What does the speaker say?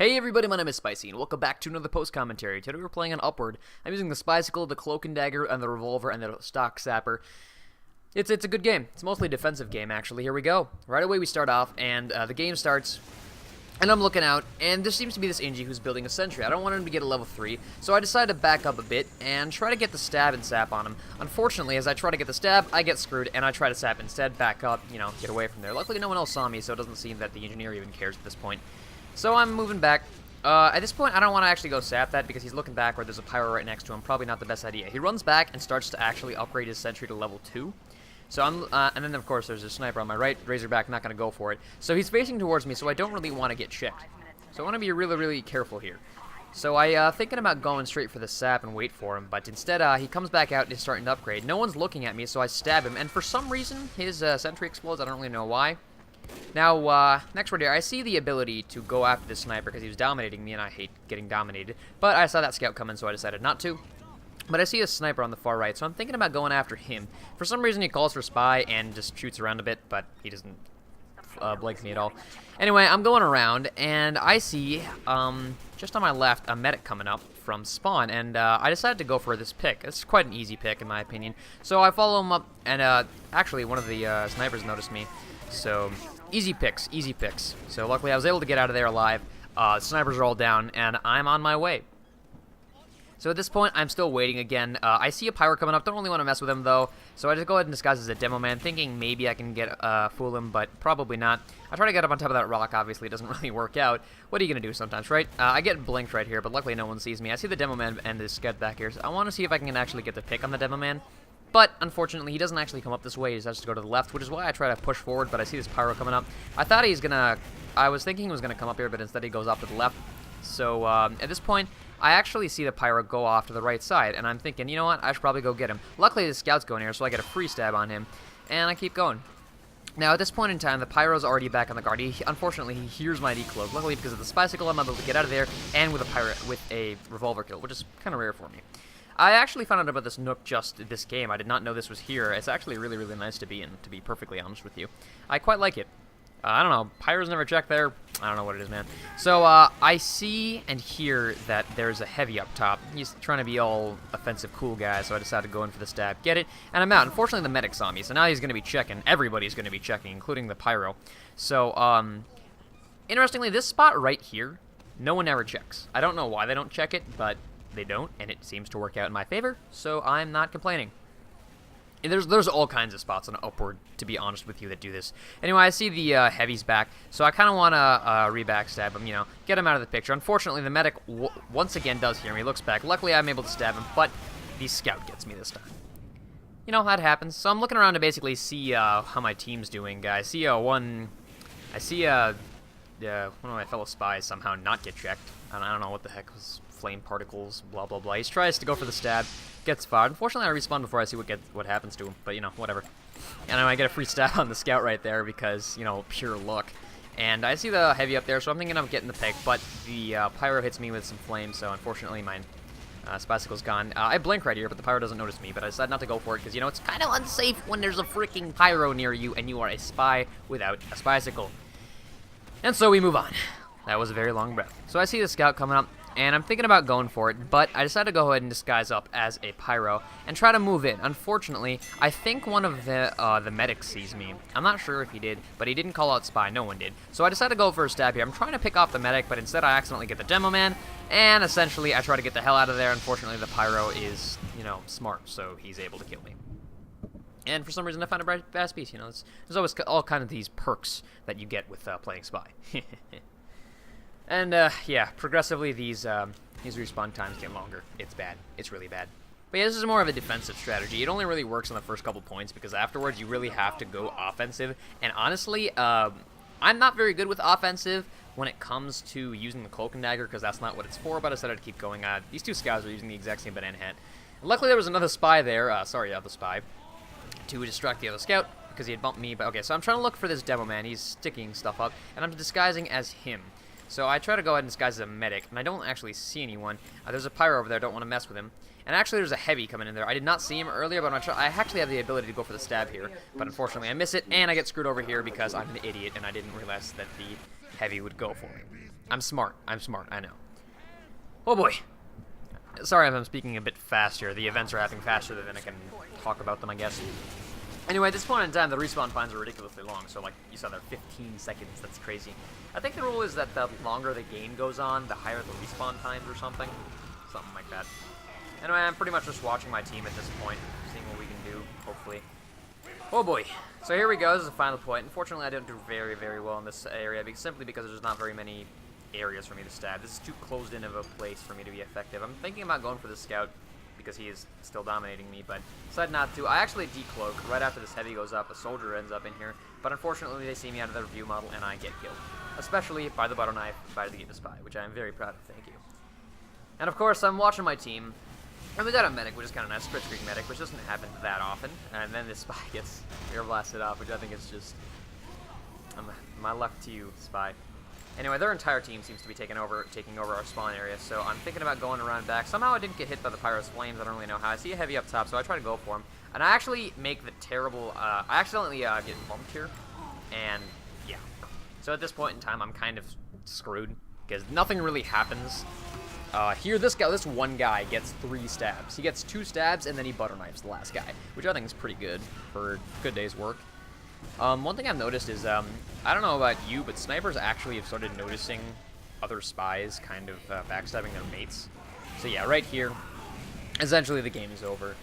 Hey everybody, my name is Spicy, and welcome back to another post commentary. Today we're playing on Upward. I'm using the Spicicle, the Cloak and Dagger, and the Revolver, and the Stock Sapper. It's a good game. It's mostly a defensive game, actually. Here we go. Right away we start off, and the game starts, and I'm looking out, and there seems to be this Inji who's building a sentry. I don't want him to get a level 3, so I decided to back up a bit and try to get the stab and sap on him. Unfortunately, as I try to get the stab, I get screwed, and I try to sap instead, back up, get away from there. Luckily, no one else saw me, so it doesn't seem that the engineer even cares at this point. So I'm moving back. At this point, I don't want to actually go sap that because he's looking back where there's a pyro right next to him. Probably not the best idea. He runs back and starts to actually upgrade his sentry to level 2. So and then of course there's a sniper on my right. Razorback, not going to go for it. So he's facing towards me, so I don't really want to get checked. So I want to be really, really careful here. So I thinking about going straight for the sap and wait for him, but instead he comes back out and is starting to upgrade. No one's looking at me, so I stab him, and for some reason his sentry explodes. I don't really know why. Now, next word here, I see the ability to go after the sniper because he was dominating me, and I hate getting dominated. But I saw that scout coming, so I decided not to. But I see a sniper on the far right, so I'm thinking about going after him. For some reason, he calls for spy and just shoots around a bit, but he doesn't blink me at all. Anyway, I'm going around, and I see, just on my left, a medic coming up from spawn, and I decided to go for this pick. It's quite an easy pick, in my opinion. So I follow him up, and actually, one of the snipers noticed me. So, easy picks, easy picks. So luckily I was able to get out of there alive. Snipers are all down, and I'm on my way. So at this point, I'm still waiting again. I see a pyro coming up. Don't really want to mess with him, though. So I just go ahead and disguise as a demo man, thinking maybe I can get fool him, but probably not. I try to get up on top of that rock. Obviously, it doesn't really work out. What are you going to do sometimes, right? I get blinked right here, but luckily no one sees me. I see the demo man and the scout back here, so I want to see if I can actually get the pick on the demo man. But, unfortunately, he doesn't actually come up this way. He has to go to the left, which is why I try to push forward, but I see this pyro coming up. I was thinking he was going to come up here, but instead he goes off to the left. So, at this point, I actually see the pyro go off to the right side, and I'm thinking, you know what, I should probably go get him. Luckily, the scout's going here, so I get a free stab on him, and I keep going. Now, at this point in time, the pyro's already back on the guard. Unfortunately, he hears my decloak. Luckily, because of the Spicicle, I'm able to get out of there, and with a revolver kill, which is kind of rare for me. I actually found out about this Nook just this game. I did not know this was here. It's actually really, really nice to be in, to be perfectly honest with you. I quite like it. I don't know. Pyro's never checked there. I don't know what it is, man. So, I see and hear that there's a heavy up top. He's trying to be all offensive cool guy, so I decided to go in for the stab, get it, and I'm out. Unfortunately, the medic saw me, so now he's going to be checking. Everybody's going to be checking, including the pyro. So, interestingly, this spot right here, no one ever checks. I don't know why they don't check it, but they don't, and it seems to work out in my favor, so I'm not complaining. And there's all kinds of spots on Upward, to be honest with you, that do this. Anyway, I see the heavies back, so I kind of want to re-backstab him, get him out of the picture. Unfortunately, the medic once again does hear me, looks back. Luckily, I'm able to stab him, but the scout gets me this time. That happens. So I'm looking around to basically see how my team's doing. I see one of my fellow spies somehow not get checked. I don't know what the heck was flame particles, blah, blah, blah. He tries to go for the stab, gets fired. Unfortunately, I respawn before I see what happens to him, but, whatever. And I get a free stab on the scout right there because, pure luck. And I see the heavy up there, so I'm thinking of getting the pick, but the pyro hits me with some flames, so unfortunately my Spicicle's gone. I blink right here, but the pyro doesn't notice me, but I decided not to go for it because, it's kind of unsafe when there's a freaking pyro near you and you are a spy without a Spicicle. And so we move on. That was a very long breath. So I see the scout coming up, and I'm thinking about going for it, but I decided to go ahead and disguise up as a pyro and try to move in. Unfortunately, I think one of the medics sees me. I'm not sure if he did, but he didn't call out spy. No one did. So I decided to go for a stab here. I'm trying to pick off the medic, but instead I accidentally get the demo man, and essentially I try to get the hell out of there. Unfortunately, the pyro is, smart, so he's able to kill me. And for some reason, I found a bright fast piece. There's always all kind of these perks that you get with playing spy. And yeah, progressively these respawn times get longer. It's bad. It's really bad. But yeah, this is more of a defensive strategy. It only really works on the first couple points because afterwards you really have to go offensive. And honestly, I'm not very good with offensive when it comes to using the Cloak and Dagger because that's not what it's for. But I decided to keep going. These two scouts are using the exact same banana hat. Luckily, there was another spy there. Sorry, the spy. To distract the other scout because he had bumped me. But okay, so I'm trying to look for this demo man. He's sticking stuff up, and I'm disguising as him. So I try to go ahead and disguise as a medic, and I don't actually see anyone. There's a pyro over there. I don't want to mess with him. And actually, there's a heavy coming in there. I did not see him earlier, but I actually have the ability to go for the stab here. But unfortunately, I miss it, and I get screwed over here because I'm an idiot, and I didn't realize that the Heavy would go for it. I'm smart, I know. Oh boy. Sorry if I'm speaking a bit faster. The events are happening faster than I can talk about them, I guess. Anyway, at this point in time, the respawn times are ridiculously long, so like you saw there, 15 seconds, that's crazy. I think the rule is that the longer the game goes on, the higher the respawn times or something. Something like that. Anyway, I'm pretty much just watching my team at this point, seeing what we can do, hopefully. Oh boy. So here we go, this is the final point. Unfortunately, I didn't do very, very well in this area, simply because there's not very many areas for me to stab. This is too closed in of a place for me to be effective. I'm thinking about going for the scout because he is still dominating me, but decided not to. I actually decloak right after this heavy goes up. A soldier ends up in here, but unfortunately they see me out of their view model and I get killed. Especially by the butter knife by the spy, which I am very proud of, thank you. And of course, I'm watching my team, and we got a medic, which is kind of nice, Sprit Creek medic, which doesn't happen that often, and then this spy gets air blasted off, which I think is just my luck to you, spy. Anyway, their entire team seems to be taking over our spawn area, so I'm thinking about going around back. Somehow I didn't get hit by the Pyro's Flames, I don't really know how. I see a heavy up top, so I try to go for him. And I actually make the terrible, I accidentally get bumped here, and yeah. So at this point in time, I'm kind of screwed, because nothing really happens. Here, this one guy gets 3 stabs. He gets 2 stabs, and then he butter knifes the last guy, which I think is pretty good for a good day's work. One thing I've noticed is, I don't know about you, but snipers actually have started noticing other spies kind of backstabbing their mates. So yeah, right here, essentially the game is over.